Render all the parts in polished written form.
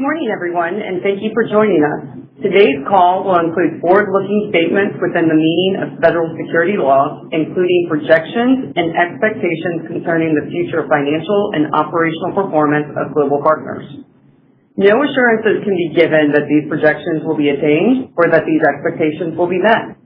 morning, everyone, and thank you for joining us. Today's call will include forward-looking statements within the meaning of federal security laws, including projections and expectations concerning the future financial and operational performance of Global Partners. No assurances can be given that these projections will be attained or that these expectations will be met.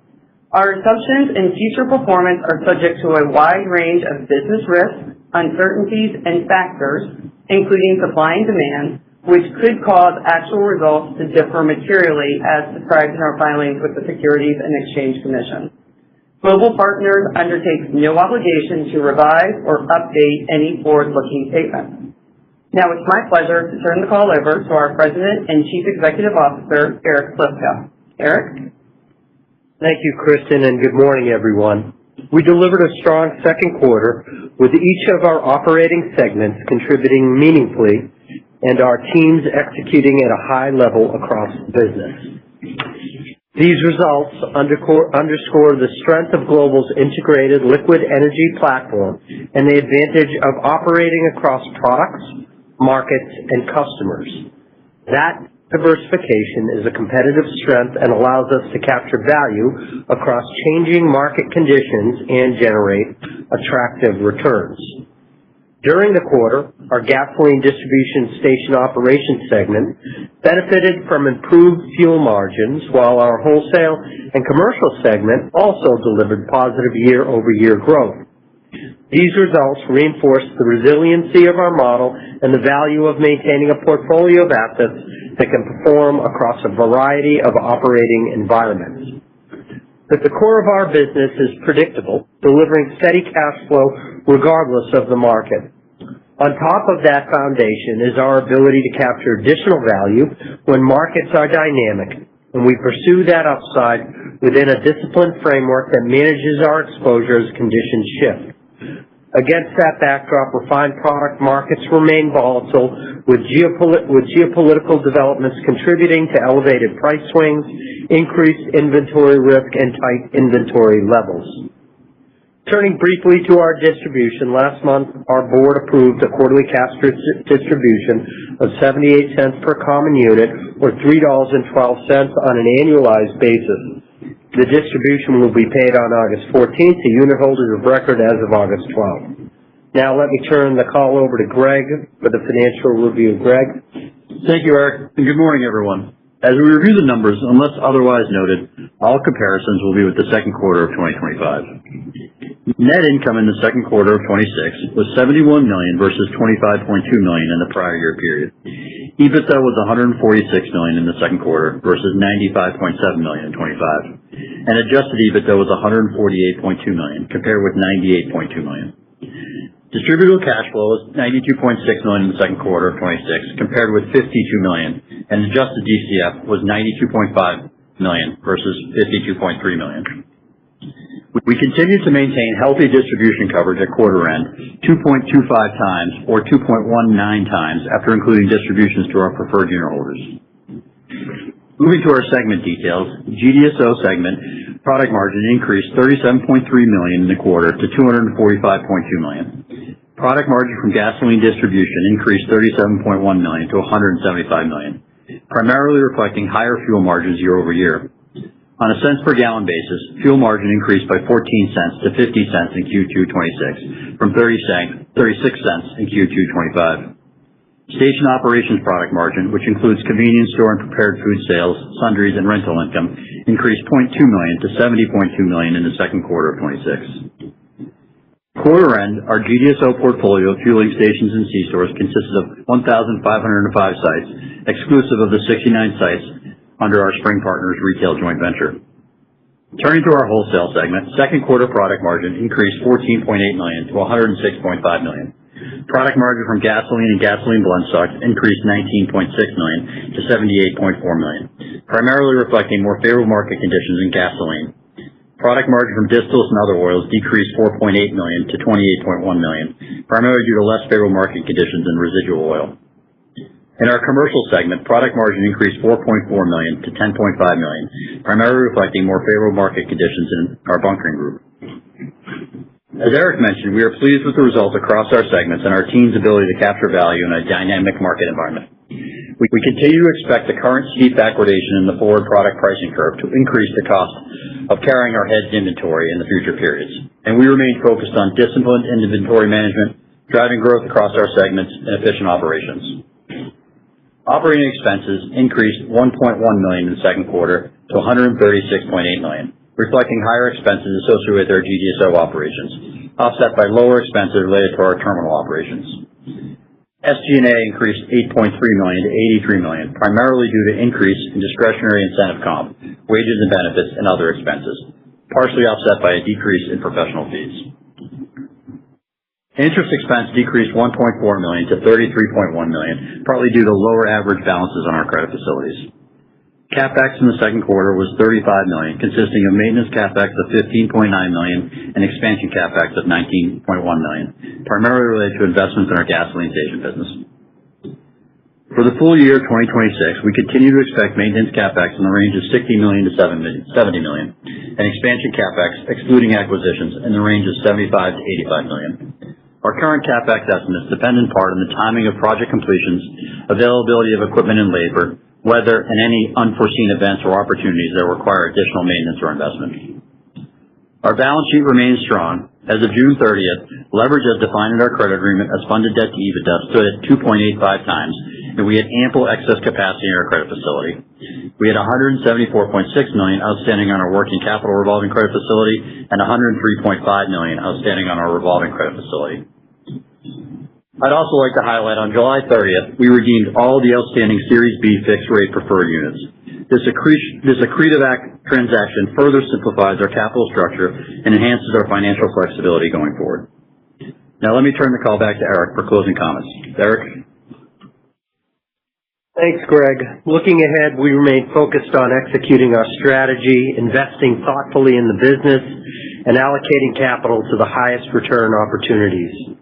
Our assumptions and future performance are subject to a wide range of business risks, uncertainties, and factors, including supply and demand, which could cause actual results to differ materially as described in our filings with the Securities and Exchange Commission. Global Partners undertakes no obligation to revise or update any forward-looking statements. Now it's my pleasure to turn the call over to our President and Chief Executive Officer, Eric Slifka. Eric? Thank you, Kristen, and good morning, everyone. We delivered a strong second quarter with each of our operating segments contributing meaningfully and our teams executing at a high level across the business. These results underscore the strength of Global's integrated liquid energy platform and the advantage of operating across products, markets, and customers. That diversification is a competitive strength and allows us to capture value across changing market conditions and generate attractive returns. During the quarter, our gasoline distribution station operations segment benefited from improved fuel margins, while our wholesale and commercial segment also delivered positive year-over-year growth. These results reinforce the resiliency of our model and the value of maintaining a portfolio of assets that can perform across a variety of operating environments. But the core of our business is predictable, delivering steady cash flow regardless of the market. On top of that foundation is our ability to capture additional value when markets are dynamic, and we pursue that upside within a disciplined framework that manages our exposure as conditions shift. Against that backdrop, refined product markets remain volatile, with geopolitical developments contributing to elevated price swings, increased inventory risk, and tight inventory levels. Turning briefly to our distribution, last month our board approved a quarterly cash distribution of 78 cents per common unit, or $3.12 on an annualized basis. The distribution will be paid on August 14th to unit holders of record as of August 12th. Now let me turn the call over to Greg for the financial review. Greg? Thank you, Eric, and good morning, everyone. As we review the numbers, unless otherwise noted, all comparisons will be with the second quarter of 2025. Net income in the second quarter of 26 was $71 million versus $25.2 million in the prior year period. EBITDA was $146 million in the second quarter versus $95.7 million in 25. And adjusted EBITDA was $148.2 million compared with $98.2 million. Distributable cash flow was $92.6 million in the second quarter of 26 compared with $52 million, and adjusted DCF was $92.5 million versus $52.3 million. We continue to maintain healthy distribution coverage at quarter end, 2.25 times or 2.19 times after including distributions to our preferred unit holders. Moving to our segment details, GDSO segment product margin increased $37.3 million in the quarter to $245.2 million. Product margin from gasoline distribution increased $37.1 million to $175 million, primarily reflecting higher fuel margins year over year. On a cents per gallon basis, fuel margin increased by 14 cents to 50 cents in Q2 26 from 36 cents in Q2 25. Station operations product margin, which includes convenience store and prepared food sales, sundries, and rental income, increased $0.2 million to $70.2 million in the second quarter of 26. Quarter end, our GDSO portfolio of fueling stations and C-stores consisted of 1,505 sites, exclusive of the 69 sites under our Spring Partners retail joint venture. Turning to our wholesale segment, second quarter product margin increased $14.8 million to $106.5 million. Product margin from gasoline and gasoline blend stocks increased $19.6 million to $78.4 million, primarily reflecting more favorable market conditions in gasoline. Product margin from distillates and other oils decreased $4.8 million to $28.1 million, primarily due to less favorable market conditions in residual oil. In our commercial segment, product margin increased $4.4 million to $10.5 million, primarily reflecting more favorable market conditions in our bunkering group. As Eric mentioned, we are pleased with the results across our segments and our team's ability to capture value in a dynamic market environment. We continue to expect the current steep backwardation in the forward product pricing curve to increase the cost of carrying our hedged inventory in the future periods, and we remain focused on disciplined inventory management, driving growth across our segments and efficient operations. Operating expenses increased $1.1 million in the second quarter to $136.8 million, reflecting higher expenses associated with our GDSO operations, offset by lower expenses related to our terminal operations. SG&A increased $8.3 million to $83 million, primarily due to increase in discretionary incentive comp, wages and benefits, and other expenses, partially offset by a decrease in professional fees. Interest expense decreased $1.4 million to $33.1 million, partly due to lower average balances on our credit facilities. CapEx in the second quarter was $35 million, consisting of maintenance CapEx of $15.9 million and expansion CapEx of $19.1 million, primarily related to investments in our gasoline station business. For the full year 2026, we continue to expect maintenance CapEx in the range of $60 million to $70 million, and expansion CapEx, excluding acquisitions, in the range of $75 to $85 million. Our current CapEx estimates depend in part on the timing of project completions, availability of equipment and labor, weather, and any unforeseen events or opportunities that require additional maintenance or investment. Our balance sheet remains strong. As of June 30th, leverage as defined in our credit agreement as funded debt to EBITDA stood at 2.85 times, and we had ample excess capacity in our credit facility. We had $174.6 million outstanding on our working capital revolving credit facility and $103.5 million outstanding on our revolving credit facility. I'd also like to highlight on July 30th, we redeemed all the outstanding Series B fixed rate preferred units. This accretive transaction further simplifies our capital structure and enhances our financial flexibility going forward. Now let me turn the call back to Eric for closing comments. Eric? Thanks, Greg. Looking ahead, we remain focused on executing our strategy, investing thoughtfully in the business, and allocating capital to the highest return opportunities.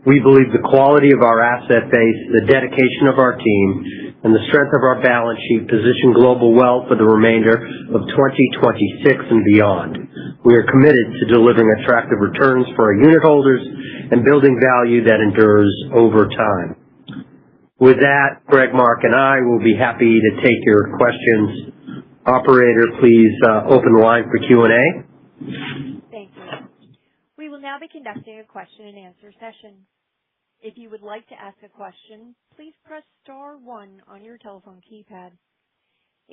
We believe the quality of our asset base, the dedication of our team, and the strength of our balance sheet position Global well for the remainder of 2026 and beyond. We are committed to delivering attractive returns for our unit holders and building value that endures over time. With that, Greg, Mark, and I will be happy to take your questions. Operator, please open the line for Q&A. Thank you. We will now be conducting a question and answer session. If you would like to ask a question, please press *1 on your telephone keypad.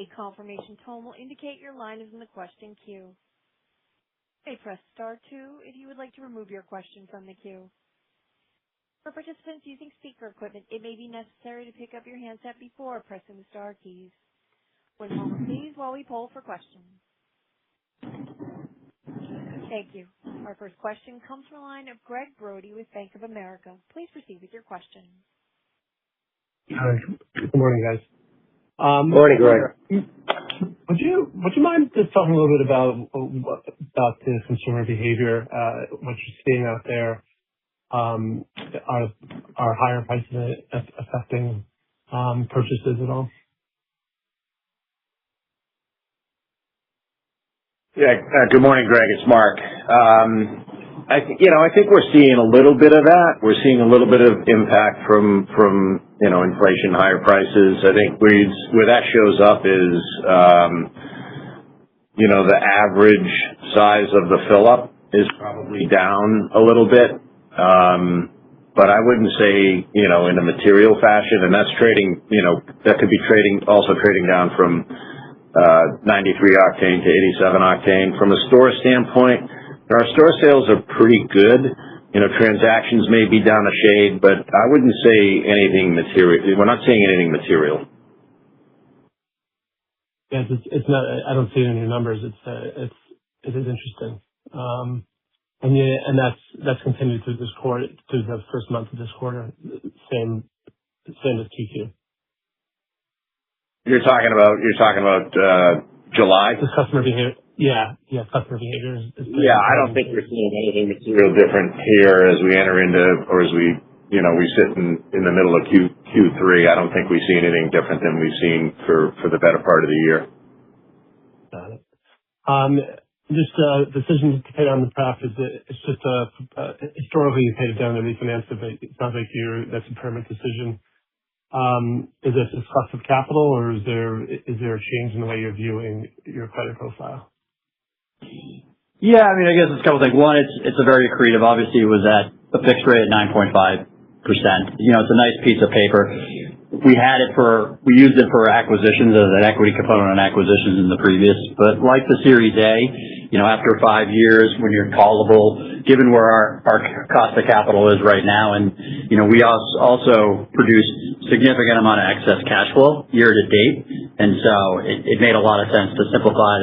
A confirmation tone will indicate your line is in the question queue. You may press *2 if you would like to remove your question from the queue. For participants using speaker equipment, it may be necessary to pick up your handset before pressing the star keys. One moment please while we poll for questions. Thank you. Our first question comes from the line of Greg Brody with Bank of America. Please proceed with your question. Hi. Good morning, guys. Morning, Greg. Would you mind just talking a little bit about the consumer behavior, what you're seeing out there? Are higher prices affecting purchases at all? Yeah. Good morning, Greg. It's Mark. I think we're seeing a little bit of that. We're seeing a little bit of impact from inflation, higher prices. I think where that shows up is the average size of the fill up is probably down a little bit. But I wouldn't say in a material fashion, and that's trading, that could be also trading down from 93 octane to 87 octane. From a store standpoint, our store sales are pretty good. Transactions may be down a shade, but I wouldn't say anything material. We're not seeing anything material. Yes, it's not. I don't see it in your numbers. It is interesting, and that's continued through this quarter, through the first month of this quarter. Same as Q2. You're talking about July? Just customer behavior. Yeah, customer behavior is yeah, I don't think we're seeing anything material different here as we enter into, or as we sit in the middle of Q3. I don't think we see anything different than we've seen for the better part of the year. Got it. Just decision to pay down the pref, it's just historically you paid it down and refinanced it, but it sounds like that's a permanent decision. Is this a cost of capital, or is there a change in the way you're viewing your credit profile? Yeah, I mean, I guess it's a couple things. One, it's a very accretive. Obviously, it was at a fixed rate at 9.5%. It's a nice piece of paper. We used it for acquisitions as an equity component on acquisitions in the previous, but like the Series A, after 5 years when you're callable, given where our cost of capital is right now, and, we also produce significant amount of excess cash flow year to date, and so it made a lot of sense to simplify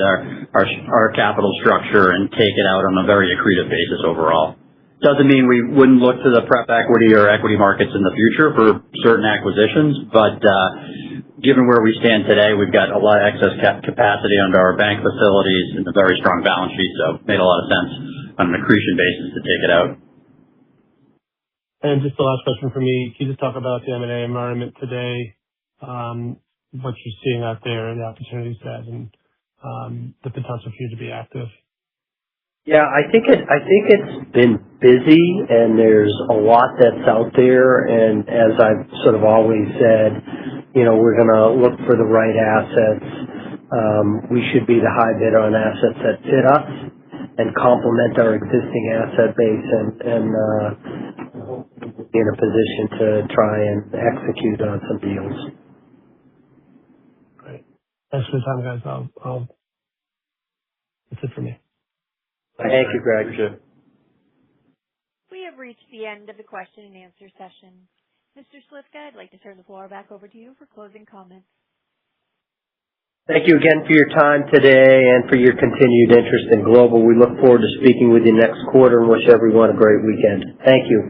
our capital structure and take it out on a very accretive basis overall. Doesn't mean we wouldn't look to the prep equity or equity markets in the future for certain acquisitions, but given where we stand today, we've got a lot of excess capacity under our bank facilities and a very strong balance sheet, so it made a lot of sense on an accretion basis to take it out. And just the last question for me, can you just talk about the M&A environment today, what you're seeing out there, the opportunity set, and the potential for you to be active? Yeah, I think it's been busy, and there's a lot that's out there. And as I've sort of always said, we're going to look for the right assets. We should be the high bidder on assets that fit us and complement our existing asset base, and be in a position to try and execute on some deals. Great. Thanks for the time, guys. That's it for me. Thank you, Greg. We have reached the end of the question and answer session. Mr. Slifka, I'd like to turn the floor back over to you for closing comments. Thank you again for your time today and for your continued interest in Global. We look forward to speaking with you next quarter and wish everyone a great weekend. Thank you.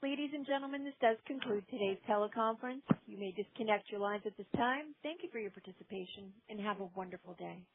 Ladies and gentlemen, this does conclude today's teleconference. You may disconnect your lines at this time. Thank you for your participation, and have a wonderful day.